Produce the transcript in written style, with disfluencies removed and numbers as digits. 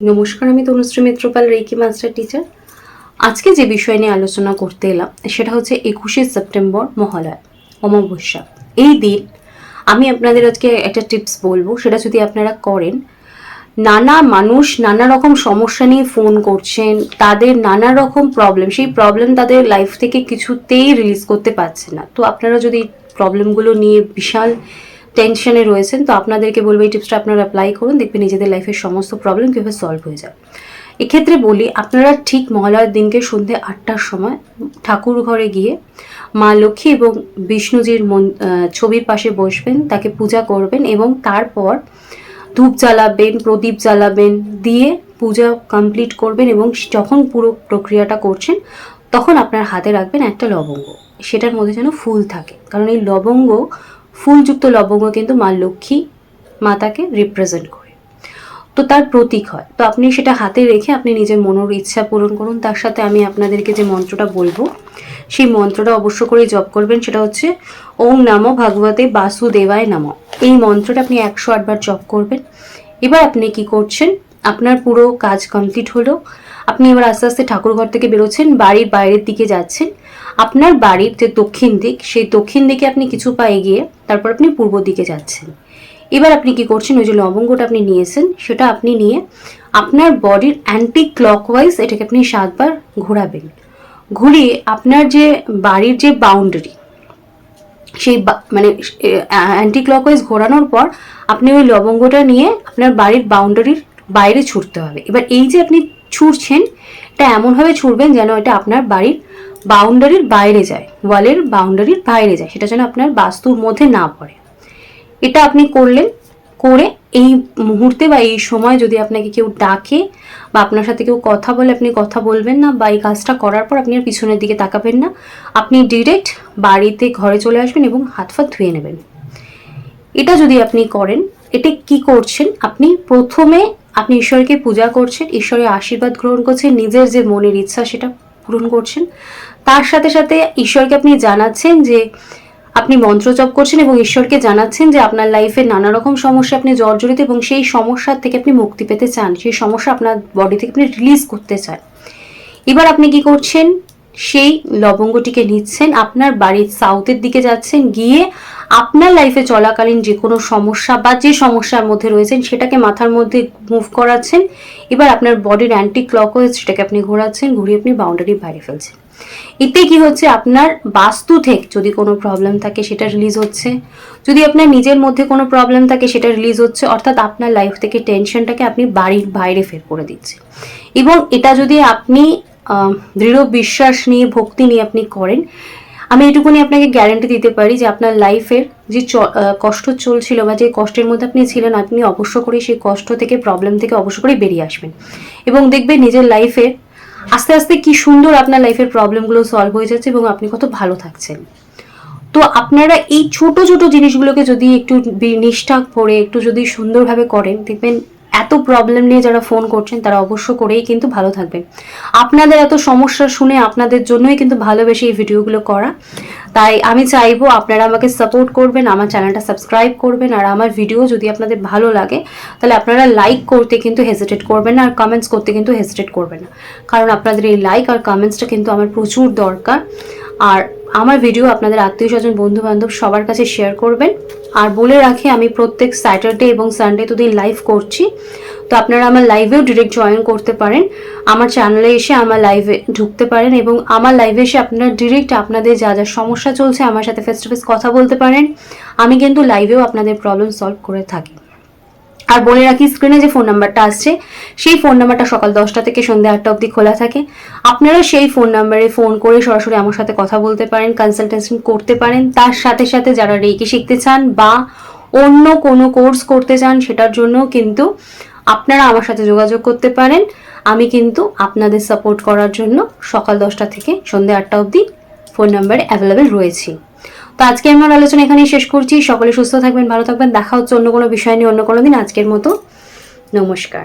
নমস্কার, আমি Tanushree Mitrapal, reiki master teacher. আজকে যে বিষয় নিয়ে আলোচনা করতে এলাম সেটা হচ্ছে 21শে সেপ্টেম্বর মহালয়া, অমাবস্যা। এই দিন আমি আপনাদের আজকে একটা টিপস বলবো, সেটা যদি আপনারা করেন, নানা মানুষ নানা রকম সমস্যা নিয়ে ফোন করছেন, তাদের নানা রকম প্রবলেম, সেই প্রবলেম তাদের লাইফ থেকে কিছুতেই রিলিজ করতে পারছে না। তো আপনারা যদি প্রবলেমগুলো নিয়ে বিশাল টেনশনে রয়েছেন, তো আপনাদেরকে বলবো এই টিপসটা আপনারা অ্যাপ্লাই করুন, দেখবেন নিজেদের লাইফের সমস্ত প্রবলেম কীভাবে সলভ হয়ে যায়। এক্ষেত্রে বলি, আপনারা ঠিক মহালয়ার দিনকে সন্ধ্যে 8টার সময় ঠাকুর ঘরে গিয়ে মা লক্ষ্মী এবং বিষ্ণুজির ছবির পাশে বসবেন, তাকে পূজা করবেন এবং তারপর ধূপ জ্বালাবেন, প্রদীপ জ্বালাবেন, দিয়ে পূজা কমপ্লিট করবেন এবং যখন পুরো প্রক্রিয়াটা করছেন তখন আপনার হাতে রাখবেন একটা লবঙ্গ। সেটার মধ্যে যেন ফুল থাকে, কারণ এই লবঙ্গ, ফুলযুক্ত লবঙ্গ কিন্তু মা লক্ষ্মী মাতাকে রিপ্রেজেন্ট করে, তো তার প্রতীক হয়। তো আপনি সেটা হাতে রেখে আপনি নিজের মনের ইচ্ছা পূরণ করুন। তার সাথে আমি আপনাদেরকে যে মন্ত্রটা বলবো সেই মন্ত্রটা অবশ্য করে জপ করবেন, সেটা হচ্ছে ওম নমো ভগবতে বাসুদেবায় নমঃ। এই মন্ত্রটা আপনি 108 বার জপ করবেন। এবার আপনি কি করছেন, আপনার পুরো কাজ কমপ্লিট হলো, আপনি এবার আস্তে আস্তে ঠাকুর ঘর থেকে বেরোচ্ছেন, বাড়ির বাইরের দিকে যাচ্ছেন। আপনার বাড়ির যে দক্ষিণ দিক, সেই দক্ষিণ দিকে আপনি কিছু পা এগিয়ে তারপর আপনি পূর্ব দিকে যাচ্ছেন। এবার আপনি কি করছেন, ওই যে লবঙ্গটা আপনি নিয়েছেন সেটা আপনি নিয়ে আপনার বডির অ্যান্টি ক্লকওয়াইজ এটাকে আপনি 7 বার ঘোরাবেন। ঘুরিয়ে আপনার যে বাড়ির যে বাউন্ডারি, সেই মানে অ্যান্টি ক্লকওয়াইজ ঘোরানোর পর আপনি ওই লবঙ্গটা নিয়ে আপনার বাড়ির বাউন্ডারির বাইরে ছুটতে হবে। এবার এই যে আপনি ছুটছেন, এটা এমনভাবে ছুটবেন যেন এটা আপনার বাড়ির বাউন্ডারির বাইরে যায়, ওয়ালের বাউন্ডারির বাইরে যায়, সেটা যেন আপনার বাস্তুর মধ্যে না পড়ে। এটা আপনি করলেন, করে এই মুহূর্তে বা এই সময় যদি আপনাকে কেউ ডাকে বা আপনার সাথে কেউ কথা বলে, আপনি কথা বলবেন না, বা এই কাজটা করার পর আপনি আর পিছনের দিকে তাকাবেন না, আপনি ডিরেক্ট বাড়িতে ঘরে চলে আসবেন এবং হাত ফাত ধুয়ে নেবেন। এটা যদি আপনি করেন, এটা কি করছেন, আপনি প্রথমে আপনি ঈশ্বরকে পূজা করছেন, ঈশ্বরের আশীর্বাদ গ্রহণ করছেন, নিজের যে মনের ইচ্ছা সেটা পূরণ করছেন। তার সাথে সাথে ঈশ্বরকে আপনি জানাচ্ছেন যে আপনি মন্ত্র জপ করছেন এবং ঈশ্বরকে জানাচ্ছেন যে আপনার লাইফে নানা রকম সমস্যা আপনি জর্জরিত এবং সেই সমস্যার থেকে আপনি মুক্তি পেতে চান, সেই সমস্যা আপনার বডি থেকে আপনি রিলিজ করতে চান। এবার আপনি কি করছেন, সেই লবঙ্গটিকে নিচ্ছেন, আপনার বাড়ির সাউথের দিকে যাচ্ছেন, গিয়ে আপনার লাইফে চলাকালীন যে কোনো সমস্যা বা যে সমস্যার মধ্যে রয়েছেন সেটাকে মাথার মধ্যে মুভ করাচ্ছেন। এবার আপনার বডির অ্যান্টি ক্লকওয়াইজ সেটাকে আপনি ঘোরাচ্ছেন, ঘুরিয়ে আপনি বাউন্ডারির বাইরে ফেলছেন। এতে কি হচ্ছে, আপনার বাস্তু থেকে যদি কোনো প্রবলেম থাকে সেটা রিলিজ হচ্ছে, যদি আপনার নিজের মধ্যে কোনো প্রবলেম থাকে সেটা রিলিজ হচ্ছে, অর্থাৎ আপনার লাইফ থেকে টেনশনটাকে আপনি বাড়ির বাইরে ফের করে দিচ্ছে। এবং এটা যদি আপনি দৃঢ় বিশ্বাস নিয়ে, ভক্তি নিয়ে আপনি করেন, আমি এটুকুনি আপনাকে গ্যারান্টি দিতে পারি যে আপনার লাইফের যে কষ্ট চলছিল বা যে কষ্টের মধ্যে আপনি ছিলেন, আপনি অবশ্য করে সেই কষ্ট থেকে, প্রবলেম থেকে অবশ্য করে বেরিয়ে আসবেন এবং দেখবেন নিজের লাইফে আস্তে আস্তে কি সুন্দর আপনার লাইফের প্রবলেমগুলো সলভ হয়ে যাচ্ছে এবং আপনি কত ভালো থাকছেন। তো আপনারা এই ছোট ছোট জিনিসগুলোকে যদি একটু নিষ্ঠা করে একটু যদি সুন্দরভাবে করেন, দেখবেন এত প্রবলেম নিয়ে যারা ফোন করছেন তারা অবশ্য করেই কিন্তু ভালো থাকবেন। আপনাদের এত সমস্যা শুনে আপনাদের জন্যই কিন্তু ভালোবেসে এই ভিডিওগুলো করা। তাই আমি চাইবো আপনারা আমাকে সাপোর্ট করবেন, আমার চ্যানেলটা সাবস্ক্রাইব করবেন, আর আমার ভিডিও যদি আপনাদের ভালো লাগে তাহলে আপনারা লাইক করতে কিন্তু হেজিটেট করবেন না, আর কমেন্টস করতে কিন্তু হেজিটেট করবেন না, কারণ আপনাদের এই লাইক আর কমেন্টসটা কিন্তু আমার প্রচুর দরকার। আর আমার ভিডিও আপনাদের আত্মীয় স্বজন, বন্ধু বান্ধব সবার কাছে শেয়ার করবেন। আর বলে রাখি, আমি প্রত্যেক স্যাটারডে এবং সানডে দুদিন লাইভ করছি, তো আপনারা আমার লাইভেও ডিরেক্ট জয়েন করতে পারেন, আমার চ্যানেলে এসে আমার লাইভে ঢুকতে পারেন এবং আমার লাইভে এসে আপনারা ডিরেক্ট আপনাদের যা যা সমস্যা চলছে আমার সাথে ফেস টু ফেস কথা বলতে পারেন। আমি কিন্তু লাইভেও আপনাদের প্রবলেম সলভ করে থাকি। আর বলে রাখি, স্ক্রিনে যে ফোন নাম্বারটা আসছে সেই ফোন নাম্বারটা সকাল 10টা থেকে সন্ধ্যা 8টা অবধি খোলা থাকে। আপনারা সেই ফোন নাম্বারে ফোন করে সরাসরি আমার সাথে কথা বলতে পারেন, কনসালটেশন করতে পারেন। তার সাথে সাথে যারা রেকি শিখতে চান বা অন্য কোনো কোর্স করতে চান সেটার জন্য কিন্তু আপনারা আমার সাথে যোগাযোগ করতে পারেন। আমি কিন্তু আপনাদের সাপোর্ট করার জন্য সকাল 10টা থেকে সন্ধ্যা 8টা অবধি ফোন নাম্বারে অ্যাভেলেবেল রয়েছি। তো আজকে আমার আলোচনা এখানেই শেষ করছি। সকলে সুস্থ থাকবেন, ভালো থাকবেন। দেখা হচ্ছে অন্য কোনো বিষয় নিয়ে অন্য কোনো দিন। আজকের মতো নমস্কার।